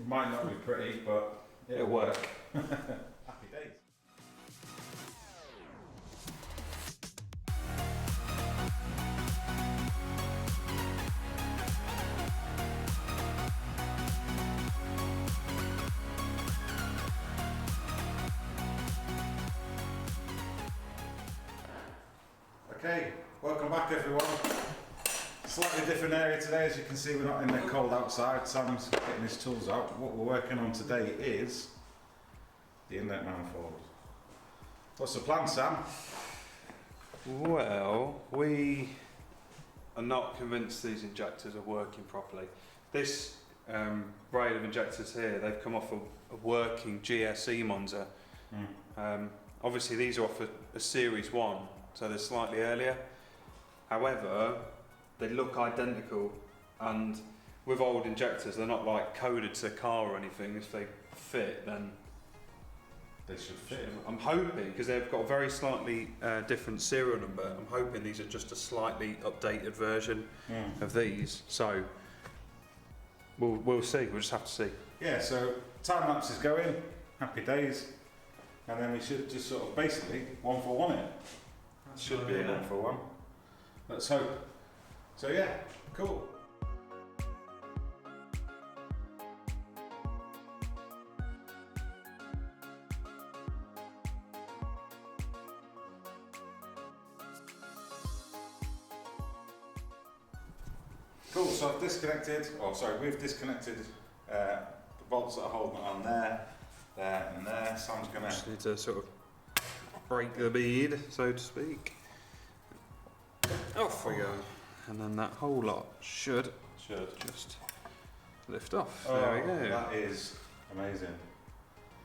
might not be pretty, but it'll work. Happy days. Okay, welcome back everyone. Slightly different area today, as you can see we're not in the cold outside. Sam's getting his tools out. What we're working on today is the inlet manifold. What's the plan, Sam? Well, we are not convinced these injectors are working properly. This braid of injectors here, they've come off a working GSE Monza. Obviously these are off a Series 1, so they're slightly earlier. However, they look identical, and with old injectors, they're not like coded to the car or anything. If they fit, then they should fit. I'm hoping, because they've got a very slightly different serial number, I'm hoping these are just a slightly updated version of these. So we'll see, we'll just have to see. Yeah, so time lapse is going, happy days, and then we should just sort of basically 1 for 1 it. That should be a 1 for 1. Let's hope. So yeah, cool. Cool, so I've disconnected, we've disconnected the bolts that are holding it on there, and there. Sam's gonna... Just need to sort of break the bead, so to speak. Off we go. And then that whole lot should just lift off. There we go. That is amazing.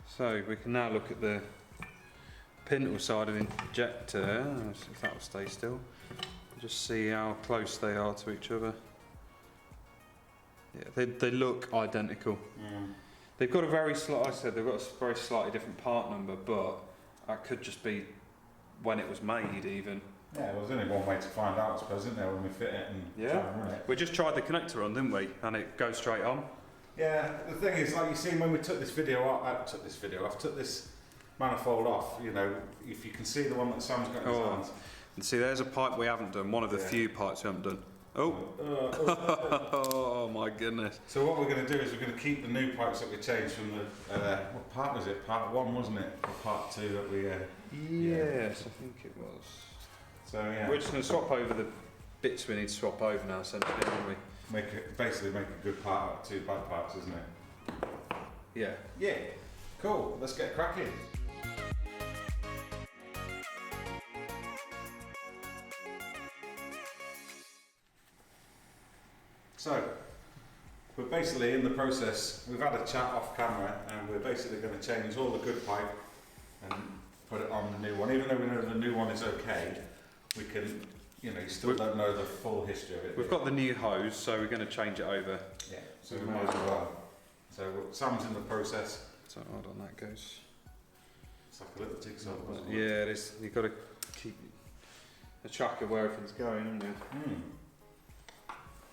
So we can now look at the pintle side of the injector, if that will stay still. Just see how close they are to each other. Yeah, they look identical. They've got a very slight, like I said, they've got a very slightly different part number, but that could just be when it was made even. Yeah, well, there's only one way to find out, I suppose, isn't there, when we fit it and try and run it. We just tried the connector on, didn't we? And it goes straight on. Yeah, the thing is, like you see when we took this video off, took this manifold off, you know, if you can see the one that Sam's got in his hands. And see, there's a pipe we haven't done, one of the few pipes we haven't done. Oh my goodness. So what we're going to do is we're going to keep the new pipes that we changed from the, what part was it? Part 1, wasn't it? Or part 2 that we... Yes, I think it was. So yeah. We're just going to swap over the bits we need to swap over now, essentially, aren't we? Basically make a good part out of 2 bad parts, isn't it? Yeah. Yeah. Cool, let's get cracking. So, we're basically in the process, we've had a chat off camera, and we're basically going to change all the good pipe and put it on the new one. Even though we know the new one is okay, we can, you know, you still don't know the full history of it. We've got the new hose, so we're going to change it over. Yeah, so we might as well. So Sam's in the process. So hold on, that goes. It's like a little jigsaw puzzle. Yeah, it is. You've got to keep a track of where everything's going, haven't you?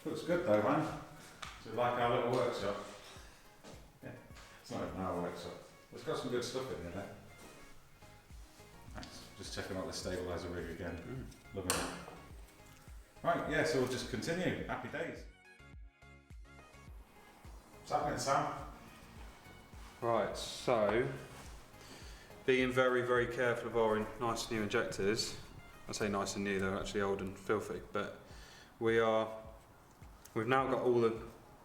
Looks good though, man. So like our little workshop. Yeah, it's not even our workshop. It's got some good stuff in there. Thanks. Just checking out the stabiliser rig again. Loving it. Right, yeah, so we'll just continue. Happy days. What's happening, Sam? Right, so being very, very careful of our nice new injectors. I say nice and new, they're actually old and filthy, but we've now got all the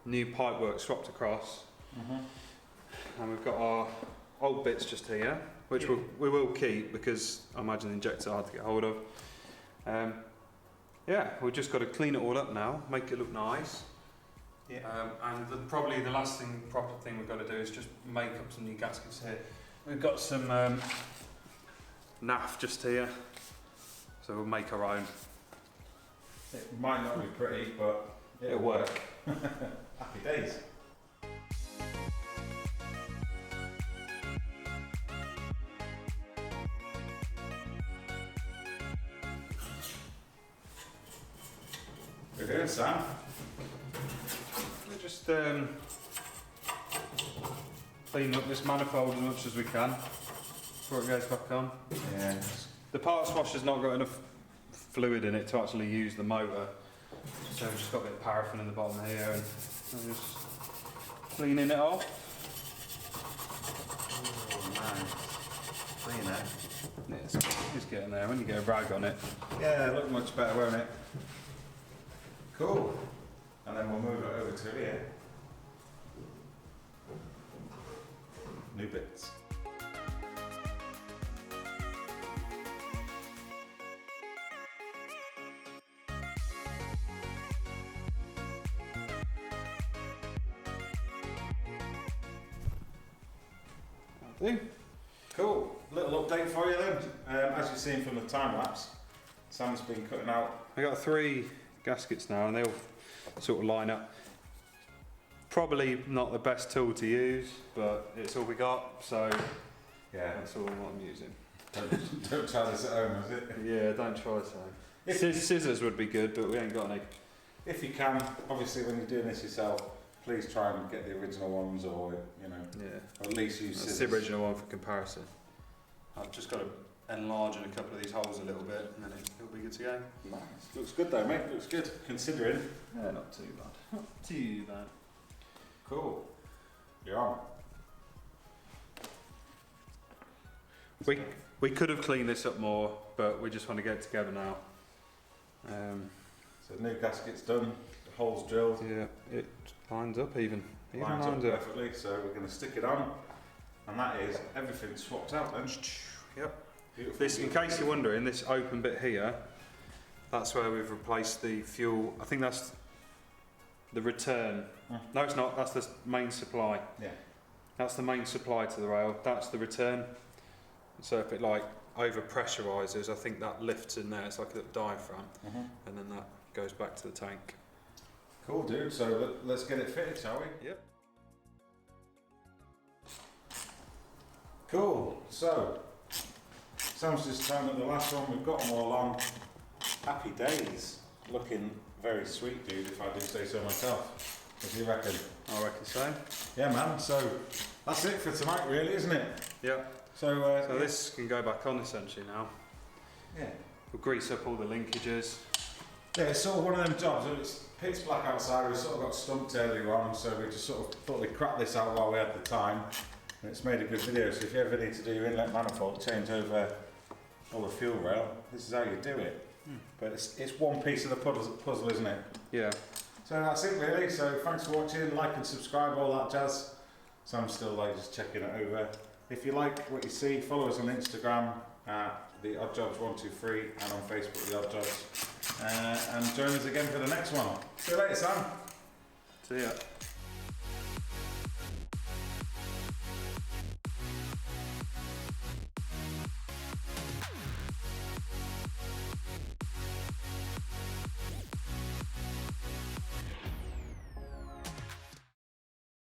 new pipework swapped across, and we've got our old bits just here, which we will keep because I imagine the injectors are hard to get hold of. Yeah, we've just got to clean it all up now, make it look nice. Yeah. And probably the last proper thing we've got to do is just make up some new gaskets here. We've got some naff just here, so we'll make our own. It might not be pretty, but it'll work. Happy days. We're doing, Sam. We're just clean up this manifold as much as we can before it goes back on. Yeah. The parts washer's not got enough fluid in it to actually use the motor, so we've just got a bit of paraffin in the bottom here, and I'm just cleaning it off. Oh, nice. Cleaner. Yeah, it's getting there when you get a rag on it. Yeah, look much better, won't it? Cool. And then we'll move it over to here. New bits. Cool. Little update for you then. As you've seen from the time lapse, Sam's been cutting out. I got 3 gaskets now, and they all sort of line up. Probably not the best tool to use, but it's all we got, so Yeah. that's all I'm using. Don't try this at home, is it? Yeah, don't try so. Scissors would be good, but we ain't got any. If you can, obviously when you're doing this yourself, please try and get the original ones, or you know, Yeah. or at least use That's scissors. the original one for comparison. I've just got to enlarge in a couple of these holes a little bit, and then it'll be good to go. Nice. Looks good though, mate. Looks good considering. Yeah, not too bad. Not too bad. Cool. You're on. We could have cleaned this up more, but we just want to get it together now. So the new gasket's done. The holes drilled. Yeah, it lines up even. Lines up perfectly. So we're going to stick it on, and that is everything swapped out then. Yep. Beautiful. This, in case you're wondering, this open bit here, that's where we've replaced the fuel. I think that's the return. No, it's not. That's the main supply. Yeah. That's the main supply to the rail. That's the return. So if it like over pressurizes, I think that lifts in there. It's like a little diaphragm, and then that goes back to the tank. Cool, dude. So let's get it fitted, shall we? Yep. Cool. So Sam's just found that the last one, we've got them all on. Happy days. Looking very sweet, dude, if I do say so myself. What do you reckon? I reckon so. Yeah, man. So that's it for tonight, really, isn't it? Yep. So, So this can go back on essentially now. yeah. We'll grease up all the linkages. Yeah, it's sort of one of them jobs. It's pitch black outside. We sort of got stumped earlier on, so we just sort of thought we'd crack this out while we had the time. And it's made a good video. So if you ever need to do your inlet manifold, change over all the fuel rail, this is how you do it. But it's one piece of the puzzle, isn't it? Yeah. So that's it really. So thanks for watching. Like and subscribe, all that jazz. Sam's still like just checking it over. If you like what you see, follow us on Instagram at the Oddjobs123 and on Facebook the Oddjobs. And join us again for the next one. See you later, Sam. See ya.